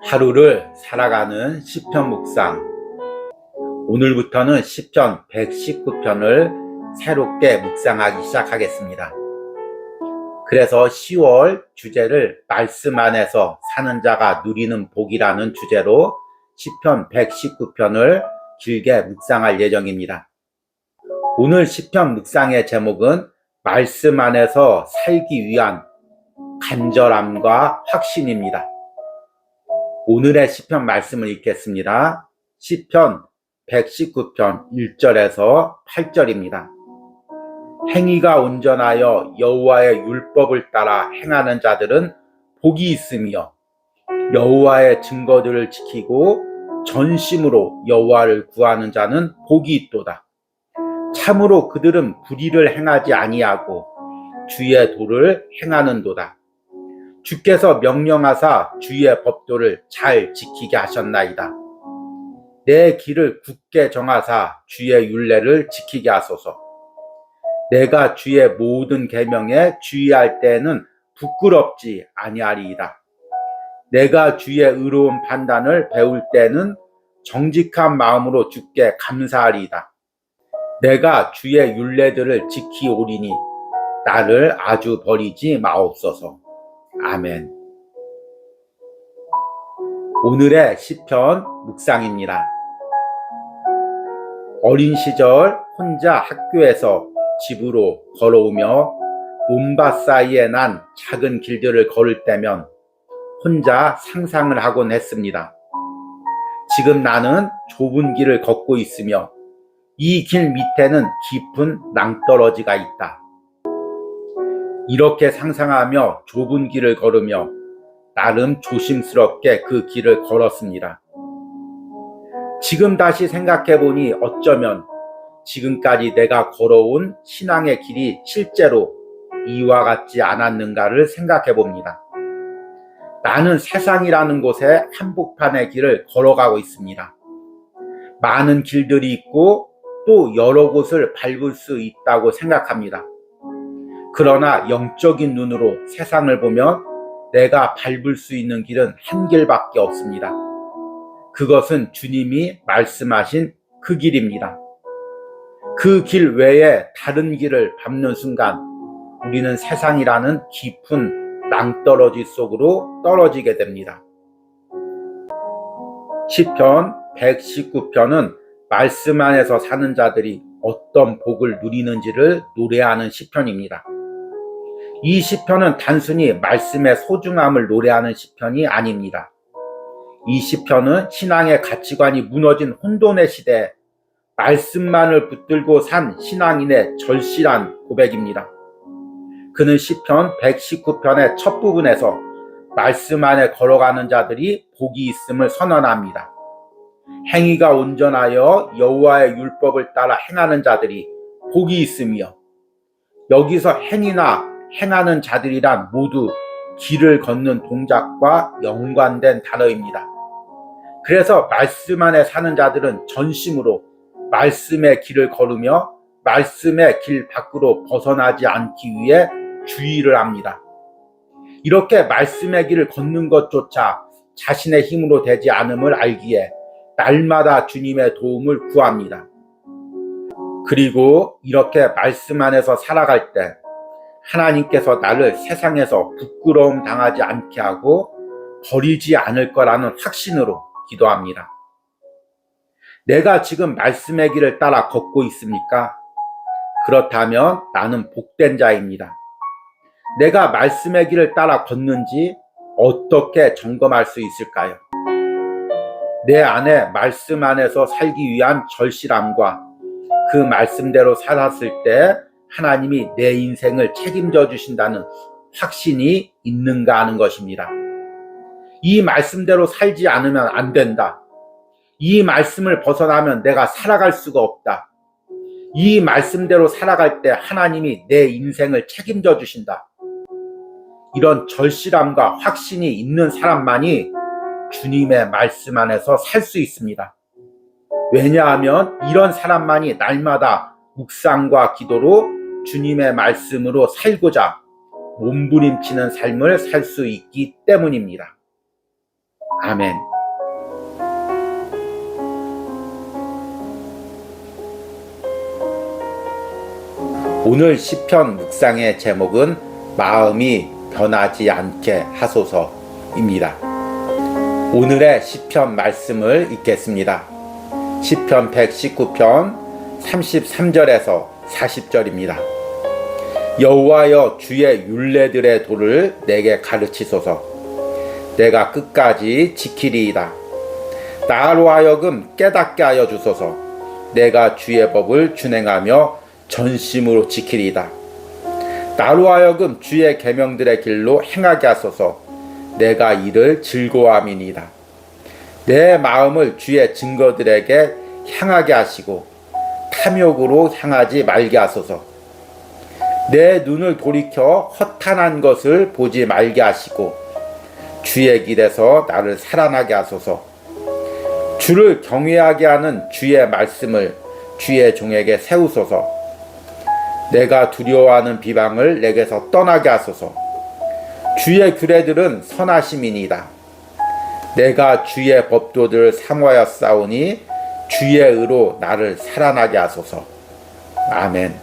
하루를 살아가는 시편 묵상. 오늘부터는 시편 119편을 새롭게 묵상하기 시작하겠습니다. 그래서 10월 주제를 말씀 안에서 사는 자가 누리는 복이라는 주제로 시편 119편을 길게 묵상할 예정입니다. 오늘 시편 묵상의 제목은 말씀 안에서 살기 위한 간절함과 확신입니다. 오늘의 시편 말씀을 읽겠습니다. 시편 119편 1절에서 8절입니다. 행위가 온전하여 여호와의 율법을 따라 행하는 자들은 복이 있으며 여호와의 증거들을 지키고 전심으로 여호와를 구하는 자는 복이 있도다. 참으로 그들은 불의를 행하지 아니하고 주의 도를 행하는도다. 주께서 명령하사 주의 법도를 잘 지키게 하셨나이다. 내 길을 굳게 정하사 주의 율례를 지키게 하소서. 내가 주의 모든 계명에 주의할 때에는 부끄럽지 아니하리이다. 내가 주의 의로운 판단을 배울 때는 정직한 마음으로 주께 감사하리이다. 내가 주의 율례들을 지키오리니 나를 아주 버리지 마옵소서. 아멘. 오늘의 시편 묵상입니다. 어린 시절 혼자 학교에서 집으로 걸어오며 논밭 사이에 난 작은 길들을 걸을 때면 혼자 상상을 하곤 했습니다. 지금 나는 좁은 길을 걷고 있으며 이 길 밑에는 깊은 낭떠러지가 있다. 이렇게 상상하며 좁은 길을 걸으며 나름 조심스럽게 그 길을 걸었습니다. 지금 다시 생각해보니 어쩌면 지금까지 내가 걸어온 신앙의 길이 실제로 이와 같지 않았는가를 생각해봅니다. 나는 세상이라는 곳에 한복판의 길을 걸어가고 있습니다. 많은 길들이 있고 또 여러 곳을 밟을 수 있다고 생각합니다. 그러나 영적인 눈으로 세상을 보면 내가 밟을 수 있는 길은 한 길밖에 없습니다. 그것은 주님이 말씀하신 그 길입니다. 그 길 외에 다른 길을 밟는 순간 우리는 세상이라는 깊은 낭떠러지 속으로 떨어지게 됩니다. 시편 119편은 말씀 안에서 사는 자들이 어떤 복을 누리는지를 노래하는 시편입니다. 이 시편은 단순히 말씀의 소중함을 노래하는 시편이 아닙니다. 이 시편은 신앙의 가치관이 무너진 혼돈의 시대에 말씀만을 붙들고 산 신앙인의 절실한 고백입니다. 그는 시편 119편의 첫 부분에서 말씀 안에 걸어가는 자들이 복이 있음을 선언합니다. 행위가 온전하여 여호와의 율법을 따라 행하는 자들이 복이 있으며, 여기서 행위나 행하는 자들이란 모두 길을 걷는 동작과 연관된 단어입니다. 그래서 말씀 안에 사는 자들은 전심으로 말씀의 길을 걸으며 말씀의 길 밖으로 벗어나지 않기 위해 주의를 합니다. 이렇게 말씀의 길을 걷는 것조차 자신의 힘으로 되지 않음을 알기에 날마다 주님의 도움을 구합니다. 그리고 이렇게 말씀 안에서 살아갈 때 하나님께서 나를 세상에서 부끄러움 당하지 않게 하고 버리지 않을 거라는 확신으로 기도합니다. 내가 지금 말씀의 길을 따라 걷고 있습니까? 그렇다면 나는 복된 자입니다. 내가 말씀의 길을 따라 걷는지 어떻게 점검할 수 있을까요? 내 안에 말씀 안에서 살기 위한 절실함과 그 말씀대로 살았을 때 하나님이 내 인생을 책임져 주신다는 확신이 있는가 하는 것입니다. 이 말씀대로 살지 않으면 안 된다. 이 말씀을 벗어나면 내가 살아갈 수가 없다. 이 말씀대로 살아갈 때 하나님이 내 인생을 책임져 주신다. 이런 절실함과 확신이 있는 사람만이 주님의 말씀 안에서 살 수 있습니다. 왜냐하면 이런 사람만이 날마다 묵상과 기도로 주님의 말씀으로 살고자 몸부림치는 삶을 살 수 있기 때문입니다. 아멘. 오늘 시편 묵상의 제목은 마음이 변하지 않게 하소서입니다. 오늘의 시편 말씀을 읽겠습니다. 시편 119편 33절에서 40절입니다. 여호와여, 주의 율례들의 도를 내게 가르치소서. 내가 끝까지 지키리이다. 나로 하여금 깨닫게 하여 주소서. 내가 주의 법을 준행하며 전심으로 지키리이다. 나로 하여금 주의 계명들의 길로 행하게 하소서. 내가 이를 즐거워함이니이다. 내 마음을 주의 증거들에게 향하게 하시고 탐욕으로 향하지 말게 하소서. 내 눈을 돌이켜 허탄한 것을 보지 말게 하시고 주의 길에서 나를 살아나게 하소서. 주를 경외하게 하는 주의 말씀을 주의 종에게 세우소서. 내가 두려워하는 비방을 내게서 떠나게 하소서. 주의 규례들은 선하심이니이다. 내가 주의 법도들을 사모하였사오니 주의 의로 나를 살아나게 하소서. 아멘.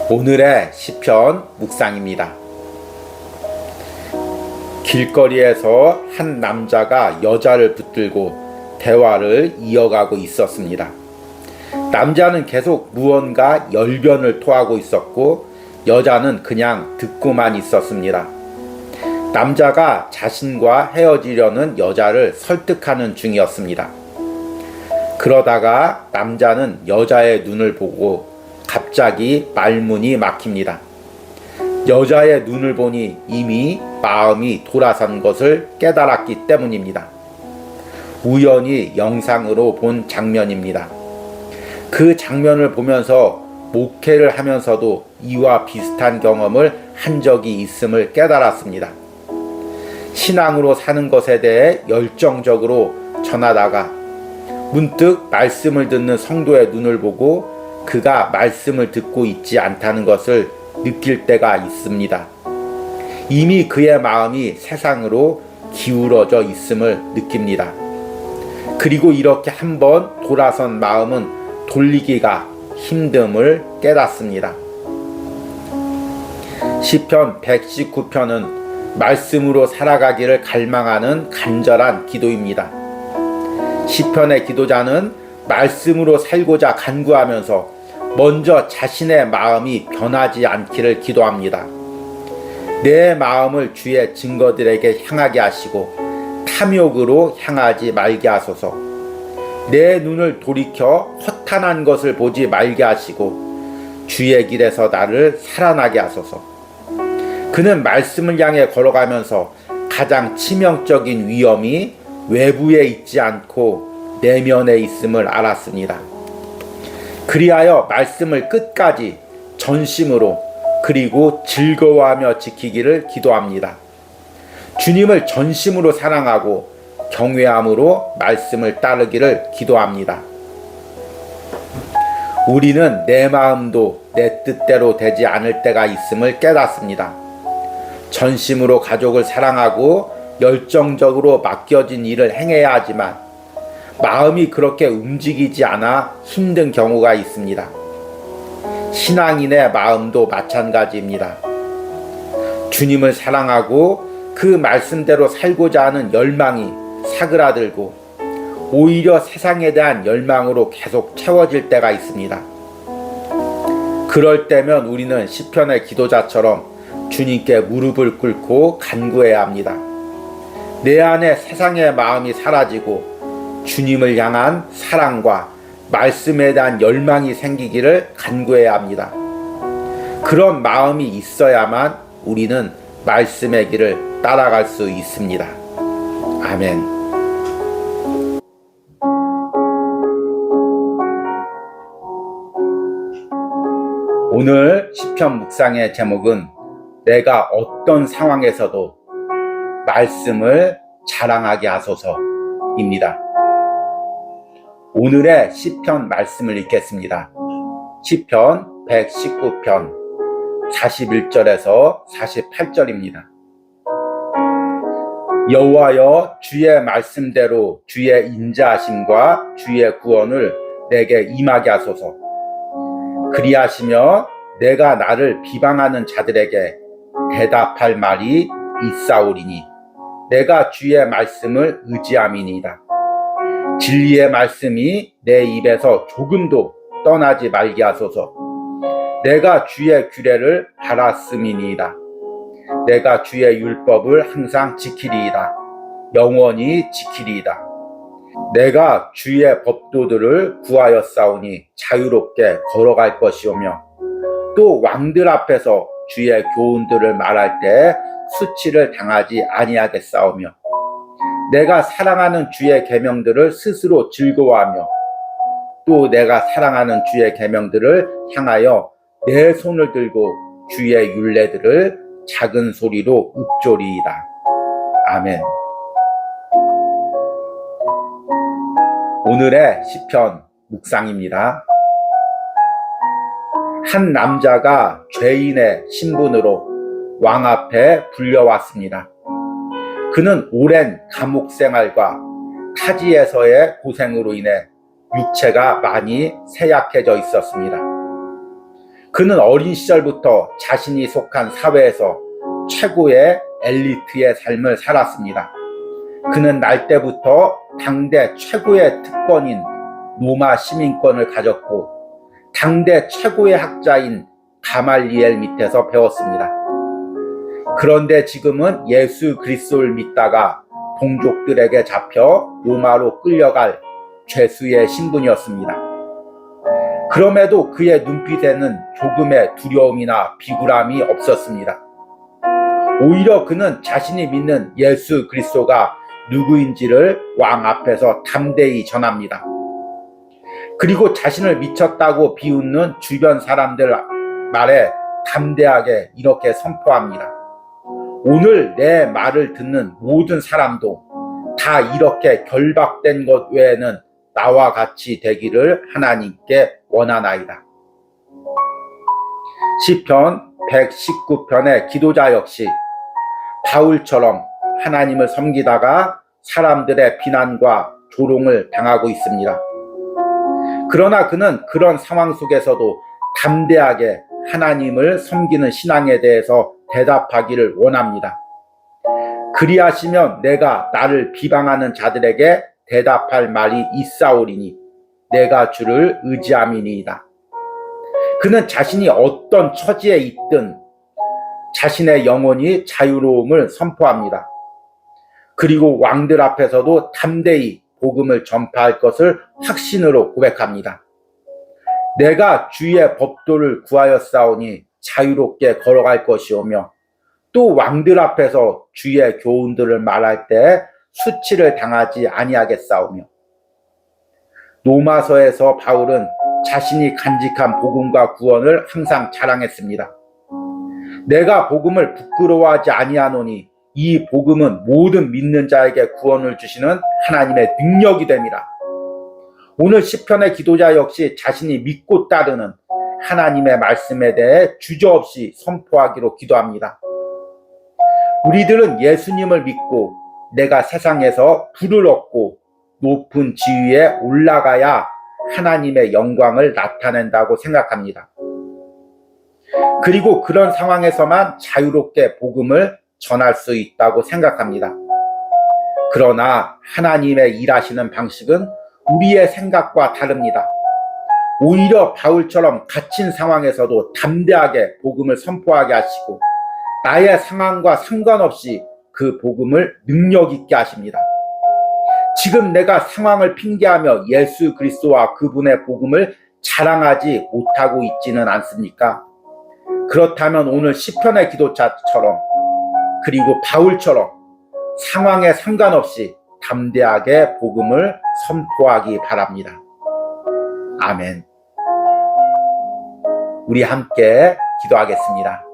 오늘의 시편 묵상입니다. 길거리에서 한 남자가 여자를 붙들고 대화를 이어가고 있었습니다. 남자는 계속 무언가 열변을 토하고 있었고 여자는 그냥 듣고만 있었습니다. 남자가 자신과 헤어지려는 여자를 설득하는 중이었습니다. 그러다가 남자는 여자의 눈을 보고 갑자기 말문이 막힙니다. 여자의 눈을 보니 이미 마음이 돌아선 것을 깨달았기 때문입니다. 우연히 영상으로 본 장면입니다. 그 장면을 보면서 목회를 하면서도 이와 비슷한 경험을 한 적이 있음을 깨달았습니다. 신앙으로 사는 것에 대해 열정적으로 전하다가 문득 말씀을 듣는 성도의 눈을 보고 그가 말씀을 듣고 있지 않다는 것을 느낄 때가 있습니다. 이미 그의 마음이 세상으로 기울어져 있음을 느낍니다. 그리고 이렇게 한번 돌아선 마음은 돌리기가 힘듦을 깨닫습니다. 시편 119편은 말씀으로 살아가기를 갈망하는 간절한 기도입니다. 시편의 기도자는 말씀으로 살고자 간구하면서 먼저 자신의 마음이 변하지 않기를 기도합니다. 내 마음을 주의 증거들에게 향하게 하시고 탐욕으로 향하지 말게 하소서. 내 눈을 돌이켜 허탄한 것을 보지 말게 하시고 주의 길에서 나를 살아나게 하소서. 그는 말씀을 향해 걸어가면서 가장 치명적인 위험이 외부에 있지 않고 내면에 있음을 알았습니다. 그리하여 말씀을 끝까지 전심으로 그리고 즐거워하며 지키기를 기도합니다. 주님을 전심으로 사랑하고 경외함으로 말씀을 따르기를 기도합니다. 우리는 내 마음도 내 뜻대로 되지 않을 때가 있음을 깨닫습니다. 전심으로 가족을 사랑하고 열정적으로 맡겨진 일을 행해야 하지만 마음이 그렇게 움직이지 않아 힘든 경우가 있습니다. 신앙인의 마음도 마찬가지입니다. 주님을 사랑하고 그 말씀대로 살고자 하는 열망이 사그라들고 오히려 세상에 대한 열망으로 계속 채워질 때가 있습니다. 그럴 때면 우리는 시편의 기도자처럼 주님께 무릎을 꿇고 간구해야 합니다. 내 안에 세상의 마음이 사라지고 주님을 향한 사랑과 말씀에 대한 열망이 생기기를 간구해야 합니다. 그런 마음이 있어야만 우리는 말씀의 길을 따라갈 수 있습니다. 아멘. 오늘 시편 묵상의 제목은 내가 어떤 상황에서도 말씀을 자랑하게 하소서입니다. 오늘의 시편 말씀을 읽겠습니다. 시편 119편 41절에서 48절입니다. 여호와여, 주의 말씀대로 주의 인자하심과 주의 구원을 내게 임하게 하소서. 그리하시며 내가 나를 비방하는 자들에게 대답할 말이 있사오리니 내가 주의 말씀을 의지함이니이다. 진리의 말씀이 내 입에서 조금도 떠나지 말게 하소서. 내가 주의 규례를 알았음이니이다. 내가 주의 율법을 항상 지키리이다. 영원히 지키리이다. 내가 주의 법도들을 구하였사오니 자유롭게 걸어갈 것이오며 또 왕들 앞에서 주의 교훈들을 말할 때 수치를 당하지 아니하겠사오며 내가 사랑하는 주의 계명들을 스스로 즐거워하며 또 내가 사랑하는 주의 계명들을 향하여 내 손을 들고 주의 율례들을 작은 소리로 읊조리이다. 아멘. 오늘의 시편 묵상입니다. 한 남자가 죄인의 신분으로 왕 앞에 불려왔습니다. 그는 오랜 감옥 생활과 타지에서의 고생으로 인해 육체가 많이 쇠약해져 있었습니다. 그는 어린 시절부터 자신이 속한 사회에서 최고의 엘리트의 삶을 살았습니다. 그는 날 때부터 당대 최고의 특권인 로마 시민권을 가졌고 당대 최고의 학자인 가말리엘 밑에서 배웠습니다. 그런데 지금은 예수 그리스도를 믿다가 동족들에게 잡혀 로마로 끌려갈 죄수의 신분이었습니다. 그럼에도 그의 눈빛에는 조금의 두려움이나 비굴함이 없었습니다. 오히려 그는 자신이 믿는 예수 그리스도가 누구인지를 왕 앞에서 담대히 전합니다. 그리고 자신을 미쳤다고 비웃는 주변 사람들 말에 담대하게 이렇게 선포합니다. 오늘 내 말을 듣는 모든 사람도 다 이렇게 결박된 것 외에는 나와 같이 되기를 하나님께 원하나이다. 시편 119편의 기도자 역시 바울처럼 하나님을 섬기다가 사람들의 비난과 조롱을 당하고 있습니다. 그러나 그는 그런 상황 속에서도 담대하게 하나님을 섬기는 신앙에 대해서 대답하기를 원합니다. 그리하시면 내가 나를 비방하는 자들에게 대답할 말이 있사오리니 내가 주를 의지함이니이다. 그는 자신이 어떤 처지에 있든 자신의 영혼이 자유로움을 선포합니다. 그리고 왕들 앞에서도 담대히 복음을 전파할 것을 확신으로 고백합니다. 내가 주의 법도를 구하였사오니 자유롭게 걸어갈 것이오며 또 왕들 앞에서 주의 교훈들을 말할 때 수치를 당하지 아니하겠사오며 로마서에서 바울은 자신이 간직한 복음과 구원을 항상 자랑했습니다. 내가 복음을 부끄러워하지 아니하노니 이 복음은 모든 믿는 자에게 구원을 주시는 하나님의 능력이 됨이라. 오늘 시편의 기도자 역시 자신이 믿고 따르는 하나님의 말씀에 대해 주저없이 선포하기로 기도합니다. 우리들은 예수님을 믿고 내가 세상에서 부를 얻고 높은 지위에 올라가야 하나님의 영광을 나타낸다고 생각합니다. 그리고 그런 상황에서만 자유롭게 복음을 전할 수 있다고 생각합니다. 그러나 하나님의 일하시는 방식은 우리의 생각과 다릅니다. 오히려 바울처럼 갇힌 상황에서도 담대하게 복음을 선포하게 하시고 나의 상황과 상관없이 그 복음을 능력 있게 하십니다. 지금 내가 상황을 핑계하며 예수 그리스도와 그분의 복음을 자랑하지 못하고 있지는 않습니까? 그렇다면 오늘 시편의 기도자처럼 그리고 바울처럼 상황에 상관없이 담대하게 복음을 선포하기 바랍니다. 아멘. 우리 함께 기도하겠습니다.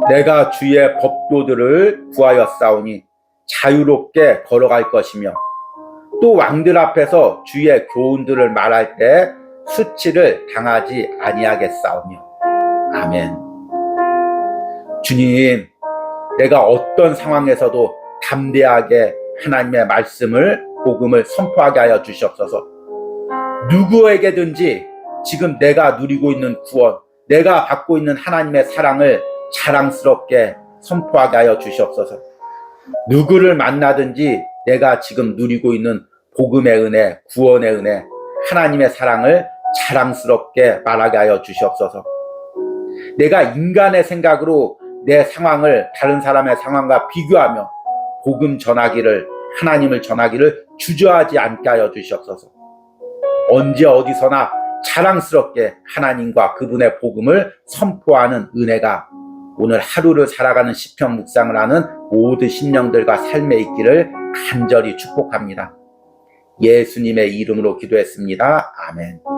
내가 주의 법도들을 구하였사오니 자유롭게 걸어갈 것이며 또 왕들 앞에서 주의 교훈들을 말할 때 수치를 당하지 아니하겠사오며. 아멘. 주님, 내가 어떤 상황에서도 담대하게 하나님의 말씀을, 복음을 선포하게 하여 주시옵소서. 누구에게든지 지금 내가 누리고 있는 구원, 내가 받고 있는 하나님의 사랑을 자랑스럽게 선포하게 하여 주시옵소서. 누구를 만나든지 내가 지금 누리고 있는 복음의 은혜, 구원의 은혜, 하나님의 사랑을 자랑스럽게 말하게 하여 주시옵소서. 내가 인간의 생각으로 내 상황을 다른 사람의 상황과 비교하며 복음 전하기를, 하나님을 전하기를 주저하지 않게 하여 주시옵소서. 언제 어디서나 자랑스럽게 하나님과 그분의 복음을 선포하는 은혜가 오늘 하루를 살아가는 시편 묵상을 하는 모든 심령들과 삶에 있기를 간절히 축복합니다. 예수님의 이름으로 기도했습니다. 아멘.